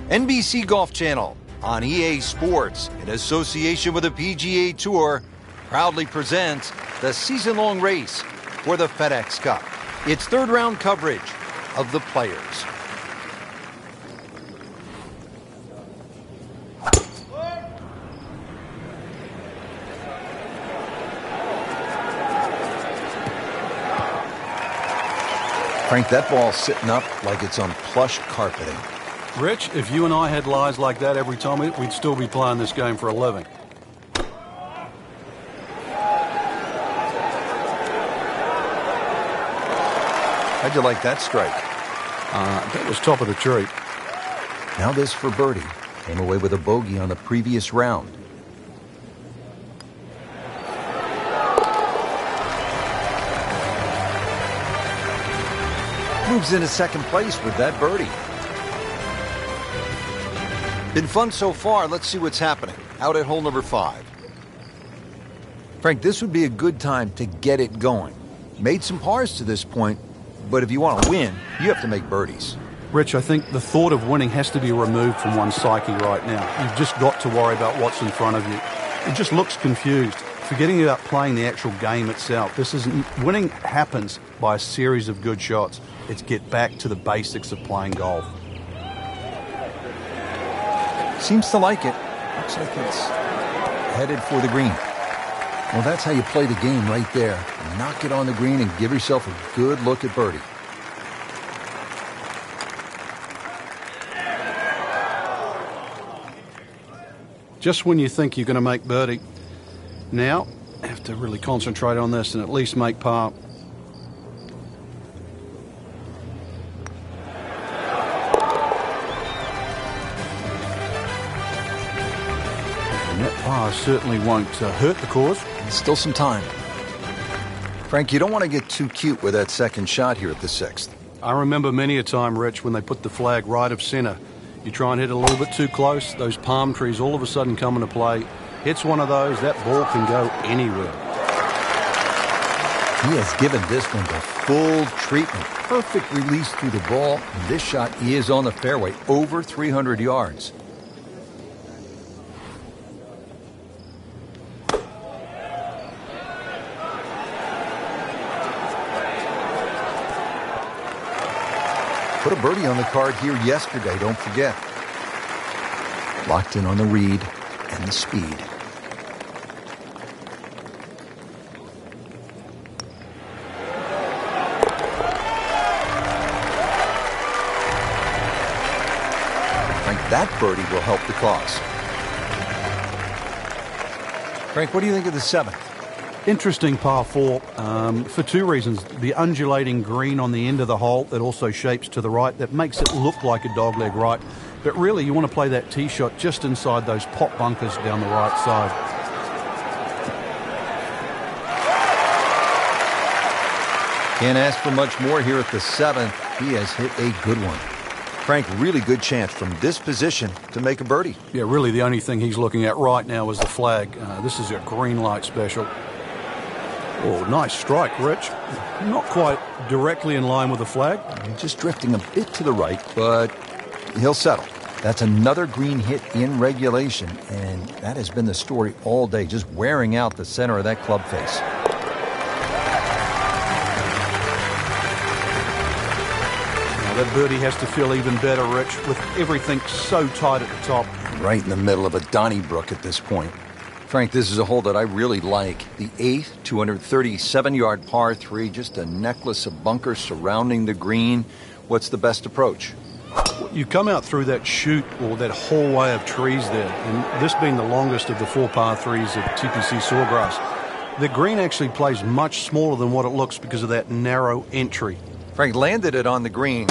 NBC Golf Channel on EA Sports, in association with the PGA Tour, proudly presents the season-long race for the FedEx Cup. It's third-round coverage of the Players. Frank, that ball's sitting up like it's on plush carpeting. Rich, if you and I had lies like that every time, we'd still be playing this game for a living. How'd you like that strike? That was top of the tree. Now this for birdie. Came away with a bogey on the previous round. Moves into second place with that birdie. Been fun so far. Let's see what's happening out at hole number 5. Frank, this would be a good time to get it going. Made some pars to this point, but if you want to win, you have to make birdies. Rich, I think the thought of winning has to be removed from one's psyche right now. You've just got to worry about what's in front of you. It just looks confused. Forgetting about playing the actual game itself. Winning happens by a series of good shots. It's get back to the basics of playing golf. Seems to like it. Looks like it's headed for the green. Well, that's how you play the game right there. Knock it on the green and give yourself a good look at birdie. Just when you think you're going to make birdie, now have to really concentrate on this and at least make par. And that par certainly won't hurt the cause. Still some time. Frank, you don't want to get too cute with that second shot here at the 6th. I remember many a time, Rich, when they put the flag right of center. You try and hit a little bit too close, those palm trees all of a sudden come into play. Hits one of those, that ball can go anywhere. He has given this one the full treatment. Perfect release through the ball. And this shot is on the fairway, over 300 yards. Put a birdie on the card here yesterday, don't forget. Locked in on the read and the speed. That birdie will help the cause. Frank, what do you think of the 7th? Interesting par 4 for two reasons. The undulating green on the end of the hole that also shapes to the right, that makes it look like a dogleg right. But really, you want to play that tee shot just inside those pot bunkers down the right side. Can't ask for much more here at the 7th. He has hit a good one. Frank, really good chance from this position to make a birdie. Yeah, really the only thing he's looking at right now is the flag. This is a green light special. Oh, nice strike, Rich. Not quite directly in line with the flag. Just drifting a bit to the right, but he'll settle. That's another green hit in regulation, and that has been the story all day, just wearing out the center of that club face. That birdie has to feel even better, Rich, with everything so tight at the top. Right in the middle of a Donnybrook at this point. Frank, this is a hole that I really like. The 8th, 237-yard par 3, just a necklace of bunkers surrounding the green. What's the best approach? You come out through that chute or that hallway of trees there, and this being the longest of the 4 par 3s of TPC Sawgrass, the green actually plays much smaller than what it looks because of that narrow entry. Frank landed it on the green.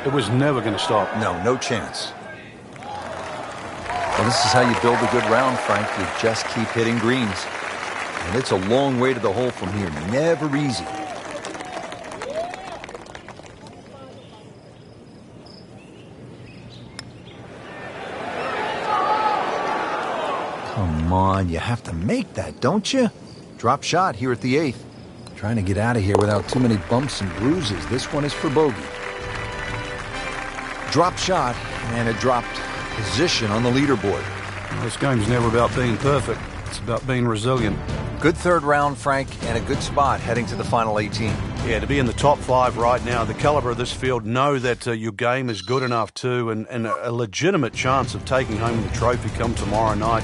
It was never going to stop. No chance. Well, this is how you build a good round, Frank. You just keep hitting greens. And it's a long way to the hole from here. Never easy. Come on, you have to make that, don't you? Drop shot here at the 8th. Trying to get out of here without too many bumps and bruises. This one is for bogey. Drop shot and a dropped position on the leaderboard. This game's never about being perfect. It's about being resilient. Good third round, Frank, and a good spot heading to the final 18. Yeah, to be in the top 5 right now, the caliber of this field, know that your game is good enough too, and a legitimate chance of taking home the trophy come tomorrow night.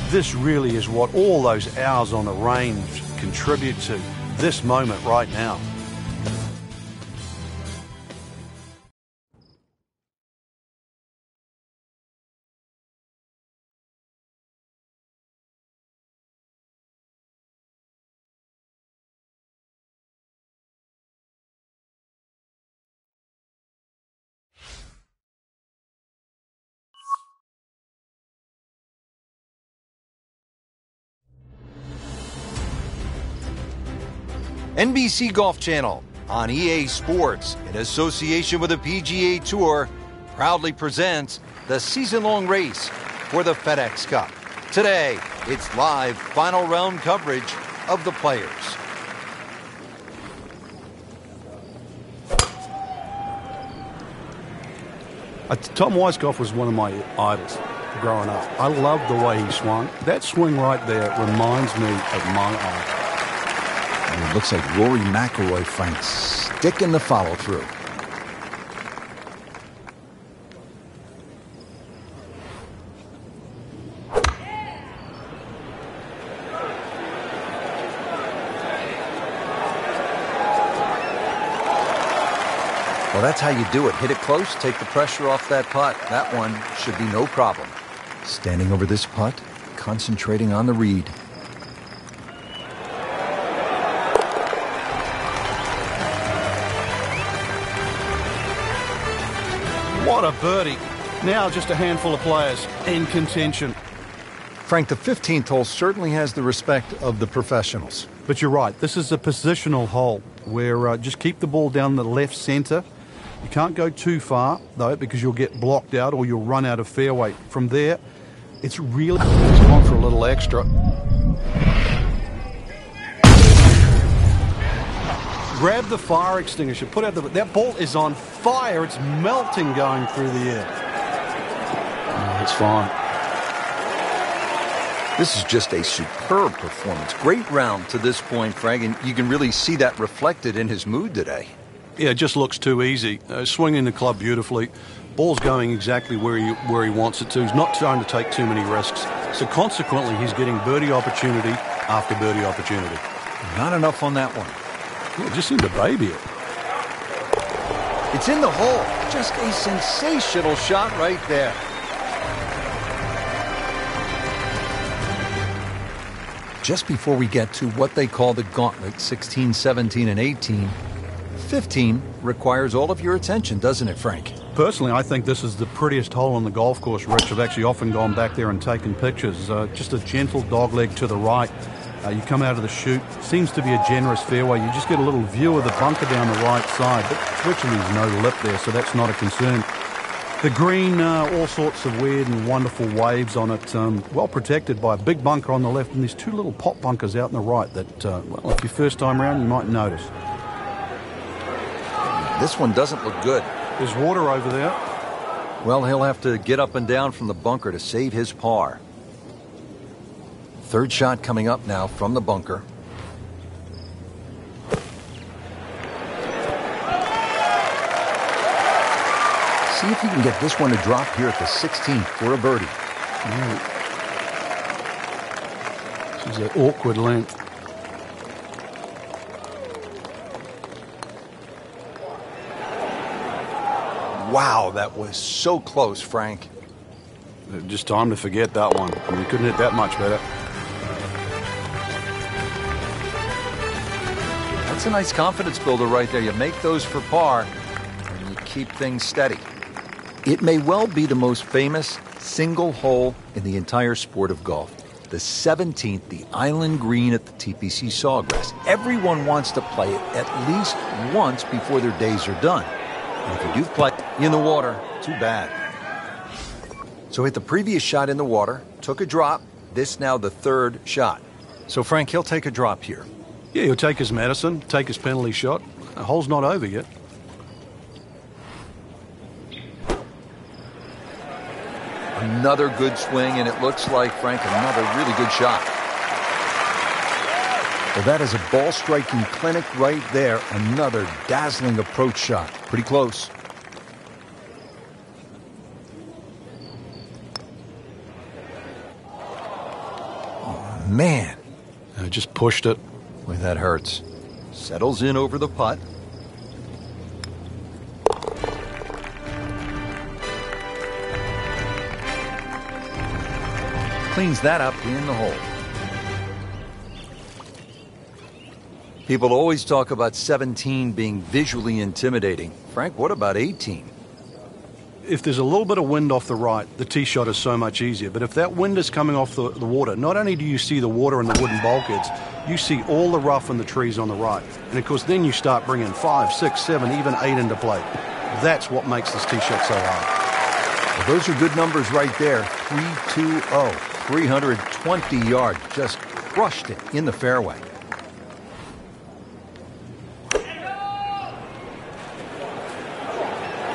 This really is what all those hours on the range contribute to, this moment right now. NBC Golf Channel on EA Sports, in association with the PGA Tour, proudly presents the season-long race for the FedEx Cup. Today, it's live final round coverage of the Players. Tom Weiskopf was one of my idols growing up. I loved the way he swung. That swing right there reminds me of my idol. It looks like Rory McIlroy, Frank, sticking the follow-through. Well, that's how you do it. Hit it close, take the pressure off that putt. That one should be no problem. Standing over this putt, concentrating on the read. What a birdie. Now just a handful of players in contention. Frank, the 15th hole certainly has the respect of the professionals. But you're right, this is a positional hole where just keep the ball down the left center. You can't go too far, though, because you'll get blocked out or you'll run out of fairway. From there, it's really on for a little extra. Grab the fire extinguisher, put out that ball is on fire. It's melting going through the air. Oh, it's fine. This is just a superb performance. Great round to this point, Frank, and you can really see that reflected in his mood today. Yeah, it just looks too easy. Swinging the club beautifully. Ball's going exactly where he wants it to. He's not trying to take too many risks. So consequently, he's getting birdie opportunity after birdie opportunity. Not enough on that one. Yeah, just seemed to baby it. It's in the hole. Just a sensational shot right there. Just before we get to what they call the gauntlet, 16, 17, and 18, 15 requires all of your attention, doesn't it, Frank? Personally, I think this is the prettiest hole on the golf course, Rich. I've actually often gone back there and taken pictures. Just a gentle dogleg to the right. You come out of the chute. Seems to be a generous fairway. You just get a little view of the bunker down the right side. But virtually there's no lip there, so that's not a concern. The green, all sorts of weird and wonderful waves on it. Well protected by a big bunker on the left, and there's two little pop bunkers out on the right that, well, if your first time around, you might notice. This one doesn't look good. There's water over there. Well, he'll have to get up and down from the bunker to save his par. Third shot coming up now from the bunker. See if he can get this one to drop here at the 16th for a birdie. This is an awkward length. Wow, that was so close, Frank. Just time to forget that one. I mean, you couldn't hit that much better. That's a nice confidence builder right there. You make those for par, and you keep things steady. It may well be the most famous single hole in the entire sport of golf. The 17th, the island green at the TPC Sawgrass. Everyone wants to play it at least once before their days are done. And if you do play in the water, too bad. So hit the previous shot in the water, took a drop. This now the third shot. So Frank, he'll take a drop here. Yeah, he'll take his medicine, take his penalty shot. The hole's not over yet. Another good swing, and it looks like, Frank, another really good shot. Well, that is a ball-striking clinic right there. Another dazzling approach shot. Pretty close. Oh, man. I just pushed it. Boy, that hurts. Settles in over the putt. Cleans that up in the hole. People always talk about 17 being visually intimidating. Frank, what about 18? If there's a little bit of wind off the right, the tee shot is so much easier. But if that wind is coming off the water, not only do you see the water and the wooden bulkheads, you see all the rough and the trees on the right. And of course, then you start bringing 5, 6, 7, even 8 into play. That's what makes this tee shot so hard. Well, those are good numbers right there. 320, 320 yards. Just crushed it in the fairway.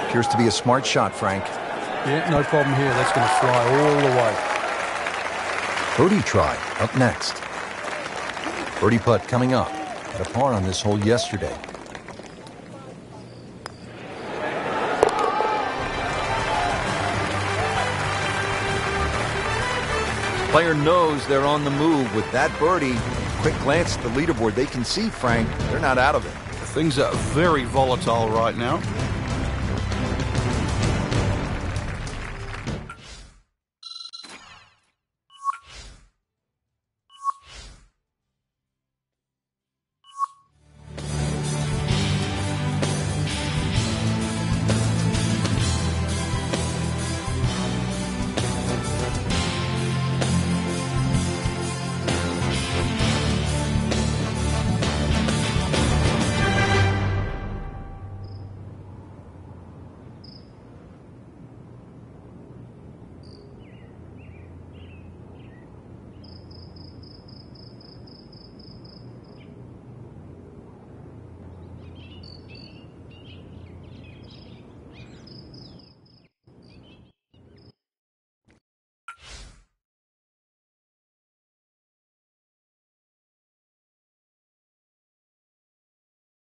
Appears to be a smart shot, Frank. Yeah, no problem here. That's going to fly all the way. Birdie try up next. Birdie putt coming up. Had a par on this hole yesterday. Player knows they're on the move with that birdie. Quick glance at the leaderboard. They can see, Frank, they're not out of it. Things are very volatile right now.